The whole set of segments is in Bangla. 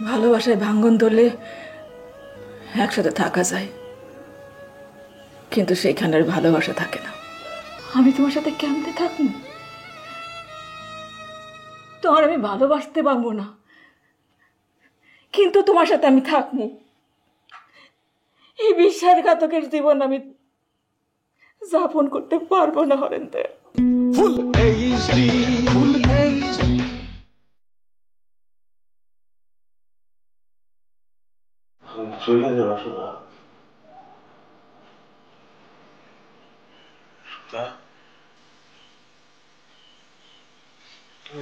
ভালোবাসায় ভাঙ্গন ধরলে একসাথে থাকা যায়, কিন্তু সেইখানে আর ভালোবাসা থাকে না। আমি তোমার সাথে কেমনে থাকবো? তোমার আমি ভালোবাসতে পারবো না, কিন্তু তোমার সাথে আমি থাকবো। এই বিশ্বাসঘাতকের জীবন আমি যাপন করতে পারবো না হরেন্দে। Full HD, full HD. চলে যাওয়া শোনা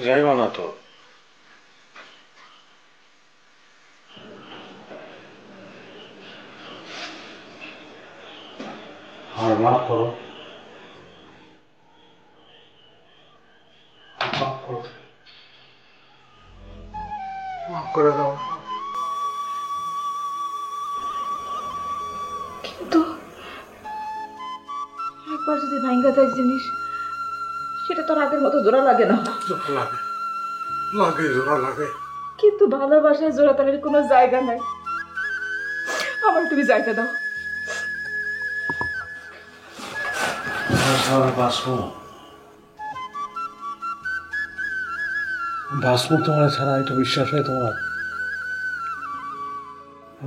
যাইবা না তো? আমার মাফ করো, মাফ করে দাও। কিন্তু একবার যদি ভাঙ্গা যায় জিনিস, সেটা তো আগের মতো জোড়া লাগে না। জোড়া লাগে, লাগে, জোড়া লাগে। কিন্তু ভালোবাসায় জোড়াতালির কোনো জায়গা নাই। আমার তুমি জায়গা দাও। বাসমু তোমার ছাড়া এটা বিশ্বাস হয় তোমার?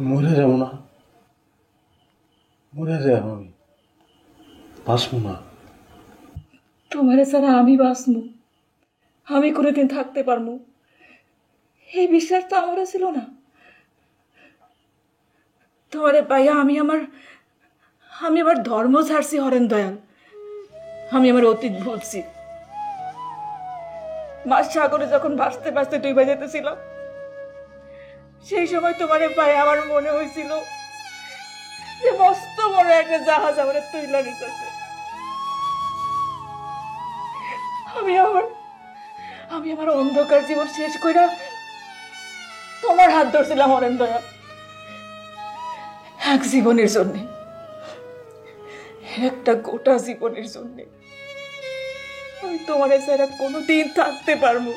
মরে যাবো না, মরে যাই আমি, বাসমু না। তোমার ছাড়া আমি বাঁচবো, আমি কোনোদিন থাকতে পারবো, এই বিশ্বাস তো আমারও ছিল না। তোমারে পাইয়া আমি আমার ধর্ম ছাড়ছি হরেন দয়াল। আমি আমার অতীত ভুলছি। মাছ সাগরে যখন ভাসতে ভাসতে ডুবে যেতেছিলাম, সেই সময় তোমারে পায়ে আমার মনে হয়েছিল যে মস্ত বড় একটা জাহাজ আমার তুইলা নিতেছে। আমি আমার অন্ধকার জীবন শেষ কইরা তোমার হাত ধরছিলাম হরেন দয়াল, এক জীবনের জন্যে, একটা গোটা জীবনের জন্যে। আমি তোমার ছাড়া কোনোদিন থাকতে পারবো,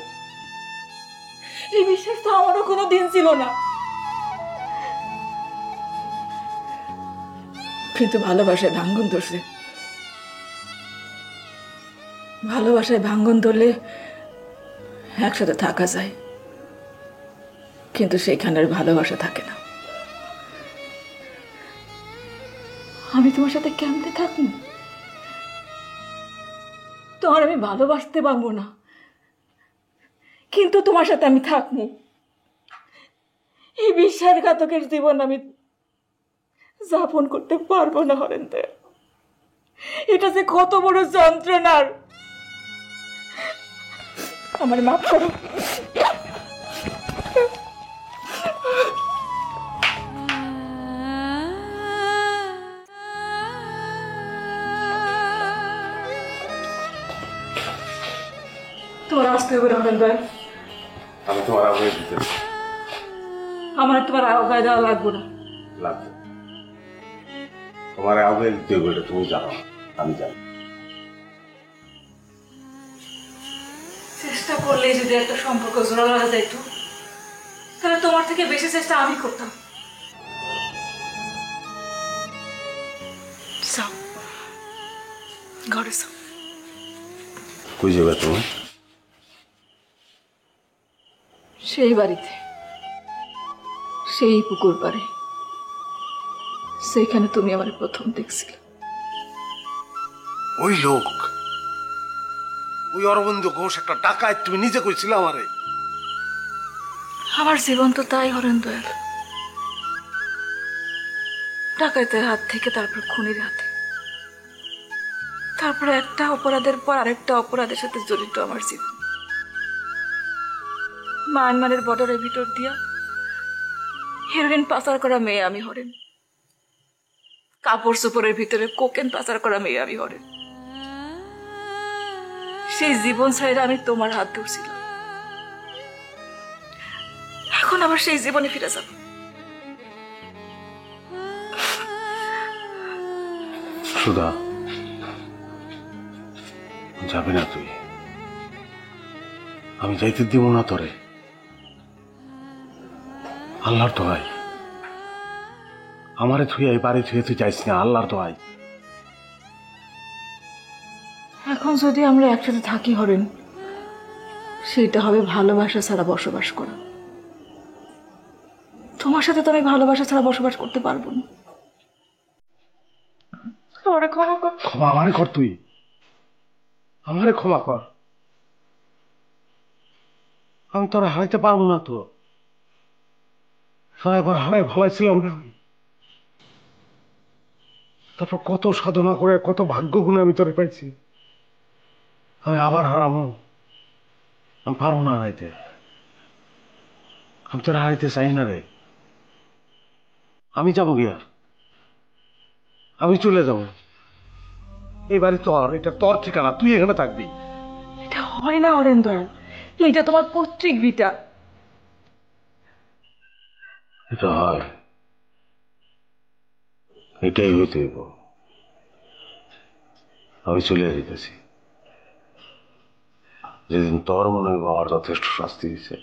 এই বিশ্বাস তো আমারও কোনোদিন ছিল না। কিন্তু ভালোবাসায় ভাঙ্গন ধরছে। ভালোবাসায় ভাঙ্গন ধরলে একসাথে থাকা যায়, কিন্তু সেইখানে আর ভালোবাসা থাকে না। আমি তোমার সাথে কেমনে থাকবো? তোমার আমি ভালোবাসতে পারবো না, কিন্তু তোমার সাথে আমি থাকবো। এই বিশ্বাসঘাতকের জীবন আমি যাপন করতে পারবো না হরেন্দে। এটা যে কত বড় যন্ত্রণার, আমার মাফ করো। তোমার আসতে হবে হরেন্দে। আমি তোমার আগে দিতে আমার তোমার আওগায় দেওয়া লাগবো না। লাগবে, তোমার আগে দিতে হবে, এটা তুমি জানো, আমি জানি। চেষ্টা করলে যদি একটা সম্পর্ক জোড়া লাগা যাইতো, তাহলে তোমার থেকে বেশি চেষ্টা আমি করতাম। যাও, ঘরে যাও। কই যাবে তুমি? সেই বাড়িতে, সেই পুকুর পাড়ে, সেইখানে তুমি আমার প্রথম দেখছিলে। ওই লোক, ওই অরবিন্দ ঘোষ একটা ডাকাত, তুমি নিজে কইছিলে আমারে। আমার জীবন তো তাই হরেন দয়াল, ডাকাতের হাত থেকে তারপর খুনির হাতে, তারপর একটা অপরাধের পর আরেকটা অপরাধের সাথে জড়িত আমার জীবন। মায়ানমারের বর্ডারের ভিতর দিয়া হেরোইন পাচার করা মেয়ে আমি হরেন, কাপড় চোপড়ের ভিতরে কোকেন পাচার করা মেয়ে আমি হরেন। সেই জীবন ছাড়া আমি তোমার হাত ধরছিলাম, এখন আবার সেই জীবনে ফিরে যাব। সুধা, যাবি না তুই, আমি যাইতে দিব না তোরে। আল্লাহর দোহাই, আমারে থুয়ে এই বাড়ি থুয়ে তুই যাইস না, আল্লাহর দোহাই। এখন যদি আমরা একসাথে থাকি হরেন, সেটা হবে ভালোবাসা ছাড়া বসবাস করা। তোমার সাথে তো আমি ভালোবাসা ছাড়া বসবাস করতে পারবো না। আমারে ক্ষমা কর। ক্ষমা আমারে কর, তুই আমারে ক্ষমা কর। আমি তোরা হারাইতে পারবো না তো, একবার হারাই ভালাইছিলাম না। তারপর কত সাধনা করে কত ভাগ্য গুণে আমি তোরে পাইছি, আমি আবার হারাবো? আমি পারবো না হারাইতে। আমি তোরা হারাইতে চাই না রে। আমি যাবো গিয়া, আমি চলে যাবো। এই বাড়ি তোর, এটা তোর ঠিকানা, তুই এখানে থাকবি। এটা হয় না হরেন দয়াল, এটা তোমার পৈতৃক ভিটা। এটা হয়, এটাই হইতে হইব। আমি চলে যেতেছি। যেদিন তোর মনে হইব আমার যথেষ্ট শাস্তি দিছে,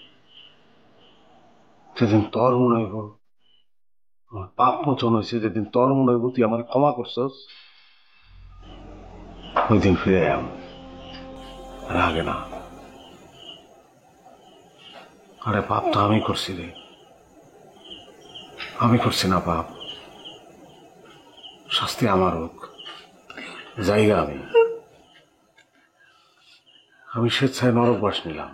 সেদিন তোর মনে হইব আমার পাপ মোচন হয়েছে, যেদিন তোর মনে হইব তুই আমার ক্ষমা করছস, ওই দিন ফিরে আম। আর আগে না। আরে পাপ তো আমি করছি রে, আমি করছি না পাপ, শাস্তি আমার হোক। জায়গা আমি স্বেচ্ছায় নরকবাস নিলাম।